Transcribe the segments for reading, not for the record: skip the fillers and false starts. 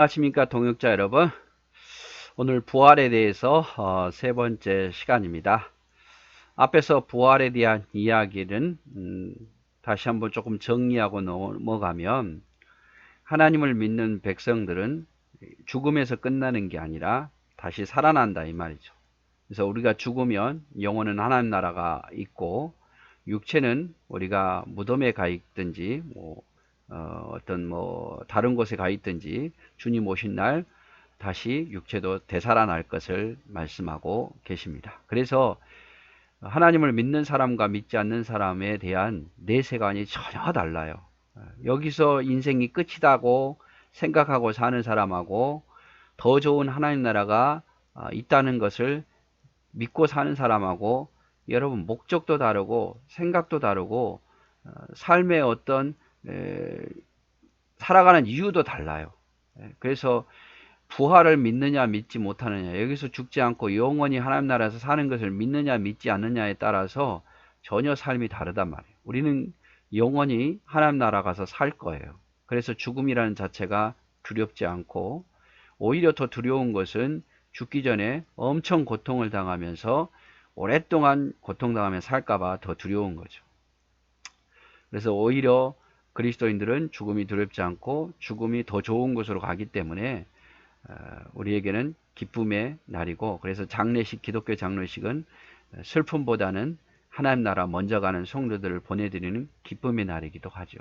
안녕하십니까 동역자 여러분. 오늘 부활에 대해서 세 번째 시간입니다. 앞에서 부활에 대한 이야기는 다시 한번 조금 정리하고 넘어가면, 하나님을 믿는 백성들은 죽음에서 끝나는 게 아니라 다시 살아난다 이 말이죠. 그래서 우리가 죽으면 영혼은 하나님 나라가 있고, 육체는 우리가 무덤에 가 있든지 어떤 다른 곳에 가 있든지 주님 오신 날 다시 육체도 되살아날 것을 말씀하고 계십니다. 그래서 하나님을 믿는 사람과 믿지 않는 사람에 대한 내세관이 전혀 달라요. 여기서 인생이 끝이다고 생각하고 사는 사람하고 더 좋은 하나님 나라가 있다는 것을 믿고 사는 사람하고, 여러분, 목적도 다르고 생각도 다르고 삶의 어떤 살아가는 이유도 달라요. 그래서 부활을 믿느냐 믿지 못하느냐, 여기서 죽지 않고 영원히 하나님 나라에서 사는 것을 믿느냐 믿지 않느냐에 따라서 전혀 삶이 다르단 말이에요. 우리는 영원히 하나님 나라 가서 살 거예요. 그래서 죽음이라는 자체가 두렵지 않고, 오히려 더 두려운 것은 죽기 전에 엄청 고통을 당하면서 오랫동안 고통당하며 살까봐 더 두려운 거죠. 그래서 오히려 그리스도인들은 죽음이 두렵지 않고 죽음이 더 좋은 곳으로 가기 때문에 우리에게는 기쁨의 날이고, 그래서 장례식, 기독교 장례식은 슬픔보다는 하나님 나라 먼저 가는 성도들을 보내드리는 기쁨의 날이기도 하죠.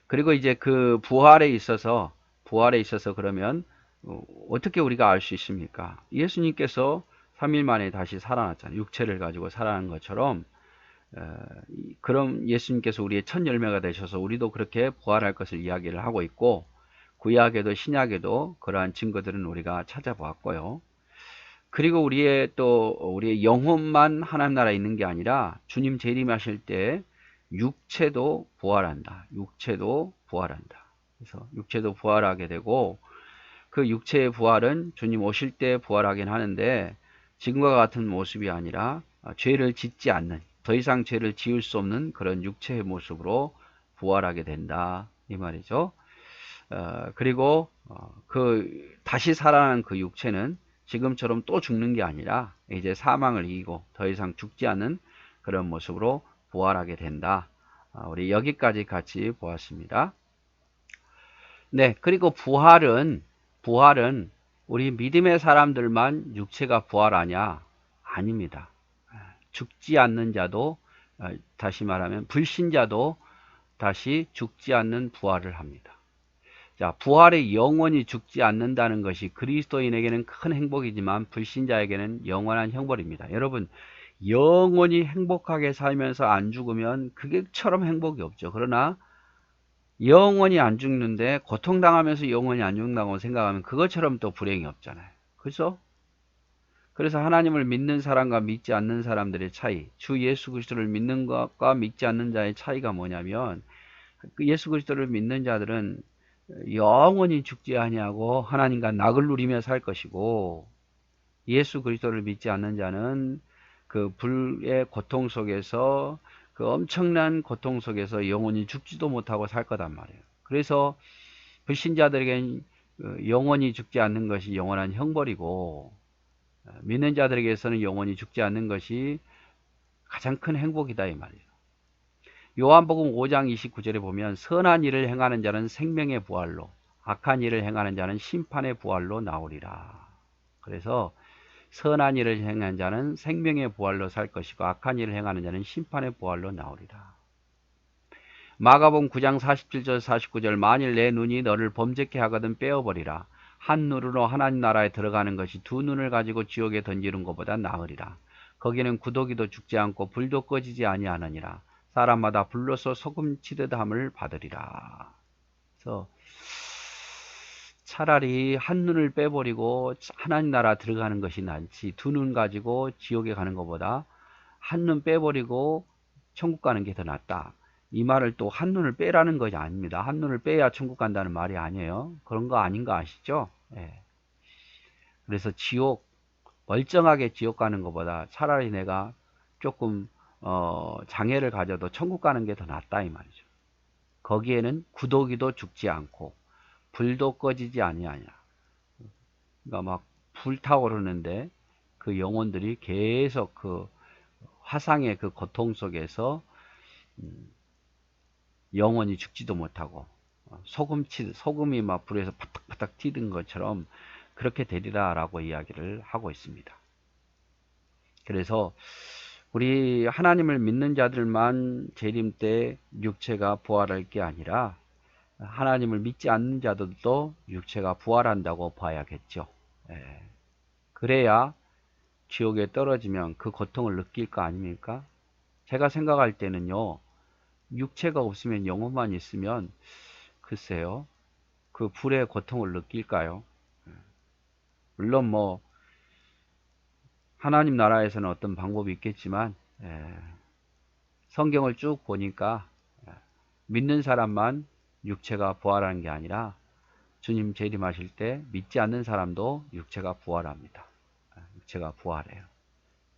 그리고 이제 그 부활에 있어서 그러면 어떻게 우리가 알 수 있습니까? 예수님께서 3일 만에 다시 살아났잖아요. 육체를 가지고 살아난 것처럼, 그럼 예수님께서 우리의 첫 열매가 되셔서 우리도 그렇게 부활할 것을 이야기를 하고 있고, 구약에도 신약에도 그러한 증거들은 우리가 찾아보았고요. 그리고 우리의 영혼만 하나님 나라에 있는 게 아니라 주님 재림하실 때 육체도 부활한다. 육체도 부활한다. 그래서 육체도 부활하게 되고, 그 육체의 부활은 주님 오실 때 부활하긴 하는데 지금과 같은 모습이 아니라 죄를 짓지 않는, 더 이상 죄를 지을 수 없는 그런 육체의 모습으로 부활하게 된다 이 말이죠. 그리고 그 다시 살아난 그 육체는 지금처럼 또 죽는 게 아니라 이제 사망을 이기고 더 이상 죽지 않는 그런 모습으로 부활하게 된다. 우리 여기까지 같이 보았습니다. 네, 그리고 부활은 우리 믿음의 사람들만 육체가 부활하냐? 아닙니다. 죽지 않는 자도, 다시 말하면 불신자도 다시 죽지 않는 부활을 합니다. 자, 부활의 영원히 죽지 않는다는 것이 그리스도인에게는 큰 행복이지만 불신자에게는 영원한 형벌입니다. 여러분, 영원히 행복하게 살면서 안 죽으면 그게처럼 행복이 없죠. 그러나 영원히 안 죽는데 고통당하면서 영원히 안 죽는다고 생각하면 그것처럼 또 불행이 없잖아요. 그래서 하나님을 믿는 사람과 믿지 않는 사람들의 차이, 주 예수 그리스도를 믿는 것과 믿지 않는 자의 차이가 뭐냐면, 그 예수 그리스도를 믿는 자들은 영원히 죽지 아니하고 하나님과 낙을 누리며 살 것이고, 예수 그리스도를 믿지 않는 자는 그 불의 고통 속에서, 그 엄청난 고통 속에서 영원히 죽지도 못하고 살 거단 말이에요. 그래서 불신자들에게는 영원히 죽지 않는 것이 영원한 형벌이고, 믿는 자들에게서는 영원히 죽지 않는 것이 가장 큰 행복이다 이 말이에요. 요한복음 5장 29절에 보면 선한 일을 행하는 자는 생명의 부활로, 악한 일을 행하는 자는 심판의 부활로 나오리라. 그래서 선한 일을 행하는 자는 생명의 부활로 살 것이고 악한 일을 행하는 자는 심판의 부활로 나오리라. 마가복음 9장 47절 49절 만일 내 눈이 너를 범죄케 하거든 빼어버리라. 한 눈으로 하나님 나라에 들어가는 것이 두 눈을 가지고 지옥에 던지는 것보다 나으리라. 거기는 구더기도 죽지 않고 불도 꺼지지 아니하느니라. 사람마다 불로서 소금 치듯 함을 받으리라. 그래서 차라리 한 눈을 빼버리고 하나님 나라 들어가는 것이 낫지, 두 눈 가지고 지옥에 가는 것보다 한 눈 빼버리고 천국 가는 게 더 낫다. 이 말을 또 한 눈을 빼라는 것이 아닙니다. 한 눈을 빼야 천국 간다는 말이 아니에요. 그런 거 아닌 거 아시죠? 예. 그래서 멀쩡하게 지옥 가는 것보다 차라리 내가 조금 장애를 가져도 천국 가는 게 더 낫다 이 말이죠. 거기에는 구더기도 죽지 않고 불도 꺼지지 아니하냐. 그러니까 막 불타오르는데 그 영혼들이 계속 그 화상의 그 고통 속에서 영원히 죽지도 못하고 소금이 막 불에서 파닥파닥 튀는 것처럼 그렇게 되리라 라고 이야기를 하고 있습니다. 그래서 우리 하나님을 믿는 자들만 재림 때 육체가 부활할 게 아니라 하나님을 믿지 않는 자들도 육체가 부활한다고 봐야겠죠. 그래야 지옥에 떨어지면 그 고통을 느낄 거 아닙니까? 제가 생각할 때는요, 육체가 없으면 영혼만 있으면 글쎄요, 그 불의 고통을 느낄까요? 물론 뭐 하나님 나라에서는 어떤 방법이 있겠지만 성경을 쭉 보니까 믿는 사람만 육체가 부활하는 게 아니라 주님 재림하실 때 믿지 않는 사람도 육체가 부활합니다. 육체가 부활해요.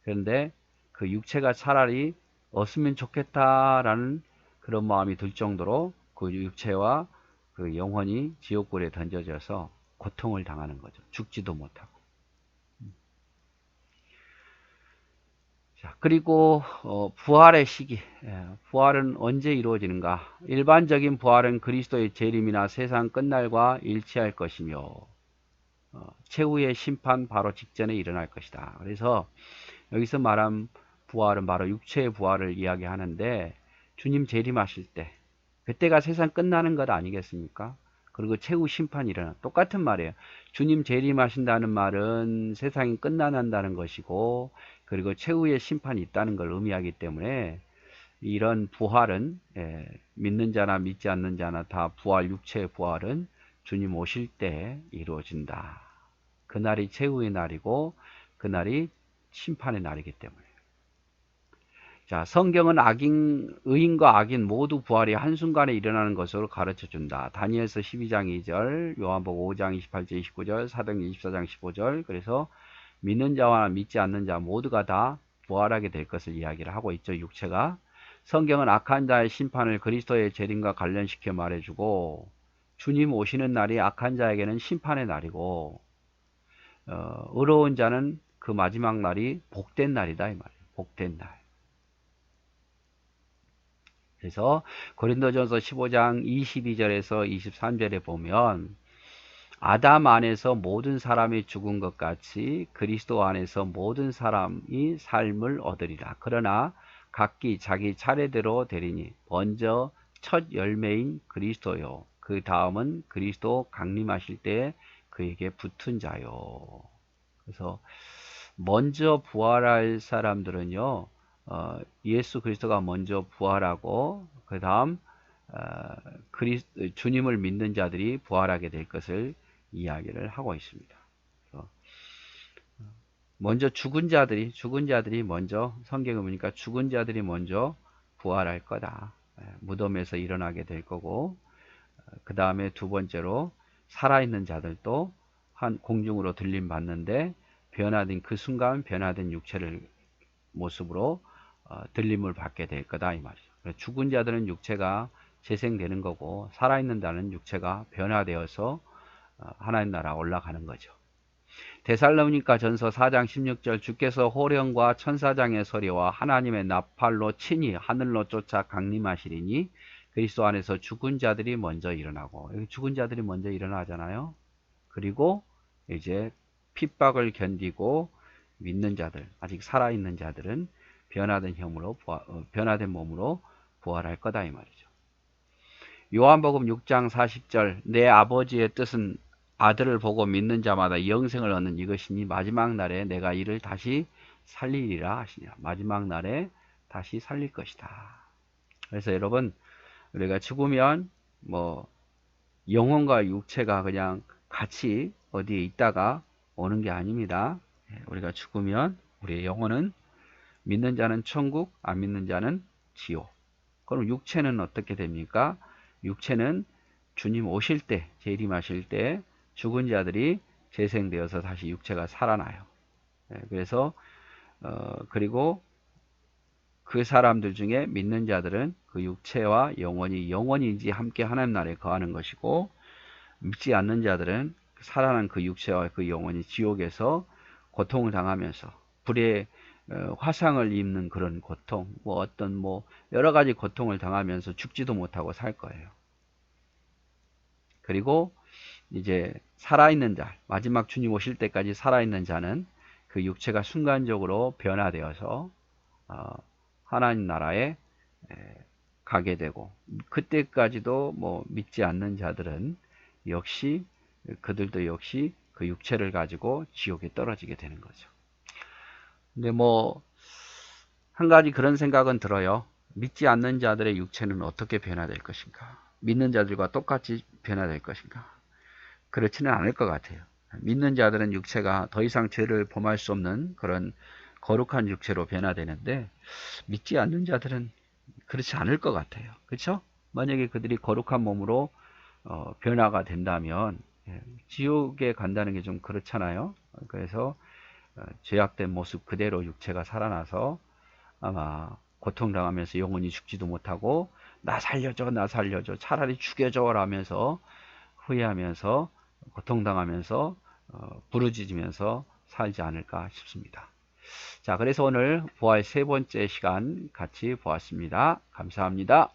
그런데 그 육체가 차라리 없으면 좋겠다라는 그런 마음이 들 정도로 그 육체와 그 영혼이 지옥불에 던져져서 고통을 당하는 거죠. 죽지도 못하고. 자, 그리고 부활의 시기. 부활은 언제 이루어지는가? 일반적인 부활은 그리스도의 재림이나 세상 끝날과 일치할 것이며 최후의 심판 바로 직전에 일어날 것이다. 그래서 여기서 말한 부활은 바로 육체의 부활을 이야기하는데 주님 재림하실 때 그때가 세상 끝나는 것 아니겠습니까? 그리고 최후 심판이 일어나 똑같은 말이에요. 주님 재림하신다는 말은 세상이 끝나난다는 것이고 그리고 최후의 심판이 있다는 걸 의미하기 때문에 이런 부활은 믿는 자나 믿지 않는 자나 다 부활, 육체의 부활은 주님 오실 때 이루어진다. 그날이 최후의 날이고 그날이 심판의 날이기 때문에. 자, 성경은 의인과 악인 모두 부활이 한순간에 일어나는 것으로 가르쳐 준다. 다니엘서 12장 2절, 요한복음 5장 28절 29절, 사도행 24장 15절. 그래서 믿는 자와 믿지 않는 자 모두가 다 부활하게 될 것을 이야기를 하고 있죠. 육체가. 성경은 악한 자의 심판을 그리스도의 재림과 관련시켜 말해주고 주님 오시는 날이 악한 자에게는 심판의 날이고 의로운 자는 그 마지막 날이 복된 날이다 이 말이에요. 복된 날. 그래서 고린도전서 15장 22절에서 23절에 보면 아담 안에서 모든 사람이 죽은 것 같이 그리스도 안에서 모든 사람이 삶을 얻으리라. 그러나 각기 자기 차례대로 되리니 먼저 첫 열매인 그리스도요. 그 다음은 그리스도 강림하실 때 그에게 붙은 자요. 그래서 먼저 부활할 사람들은요. 예수 그리스도가 먼저 부활하고 그 다음 주님을 믿는 자들이 부활하게 될 것을 이야기를 하고 있습니다. 먼저 죽은 자들이 먼저 성경에 보니까 죽은 자들이 먼저 부활할 거다. 무덤에서 일어나게 될 거고 그 다음에 두 번째로 살아있는 자들도 한 공중으로 들림 받는데 변화된 그 순간 변화된 육체를 모습으로 들림을 받게 될 거다 이 말이죠. 죽은 자들은 육체가 재생되는 거고 살아있는 자는 육체가 변화되어서 하나님 나라 올라가는 거죠. 데살로니가 전서 4장 16절 주께서 호령과 천사장의 소리와 하나님의 나팔로 친히 하늘로 쫓아 강림하시리니 그리스도 안에서 죽은 자들이 먼저 일어나고 여기 죽은 자들이 먼저 일어나잖아요. 그리고 이제 핍박을 견디고 믿는 자들 아직 살아있는 자들은 변화된 몸으로 부활할 거다 이 말이죠. 요한복음 6장 40절 내 아버지의 뜻은 아들을 보고 믿는 자마다 영생을 얻는 이것이니 마지막 날에 내가 이를 다시 살리리라 하시냐. 마지막 날에 다시 살릴 것이다. 그래서 여러분 우리가 죽으면 뭐 영혼과 육체가 그냥 같이 어디에 있다가 오는 게 아닙니다. 우리가 죽으면 우리의 영혼은 믿는 자는 천국, 안 믿는 자는 지옥. 그럼 육체는 어떻게 됩니까? 육체는 주님 오실 때, 재림하실 때 죽은 자들이 재생되어서 다시 육체가 살아나요. 그래서 그리고 그 사람들 중에 믿는 자들은 그 육체와 영혼이 함께 하나님 나라에 거하는 것이고 믿지 않는 자들은 살아난 그 육체와 그 영혼이 지옥에서 고통을 당하면서 불의 화상을 입는 그런 고통, 뭐 어떤 뭐 여러 가지 고통을 당하면서 죽지도 못하고 살 거예요. 그리고 이제 살아있는 자, 마지막 주님 오실 때까지 살아있는 자는 그 육체가 순간적으로 변화되어서 하나님 나라에 가게 되고, 그때까지도 뭐 믿지 않는 자들은 역시 그들도 역시 그 육체를 가지고 지옥에 떨어지게 되는 거죠. 근데 뭐 한 가지 그런 생각은 들어요. 믿지 않는 자들의 육체는 어떻게 변화될 것인가? 믿는 자들과 똑같이 변화될 것인가? 그렇지는 않을 것 같아요. 믿는 자들은 육체가 더 이상 죄를 범할 수 없는 그런 거룩한 육체로 변화되는데, 믿지 않는 자들은 그렇지 않을 것 같아요. 그렇죠? 만약에 그들이 거룩한 몸으로 변화가 된다면 지옥에 간다는 게 좀 그렇잖아요. 그래서 죄악된 모습 그대로 육체가 살아나서 아마 고통당하면서 영원히 죽지도 못하고 나 살려줘 나 살려줘 차라리 죽여줘 라면서 후회하면서 고통당하면서 부르짖으면서 살지 않을까 싶습니다. 자, 그래서 오늘 부활 세 번째 시간 같이 보았습니다. 감사합니다.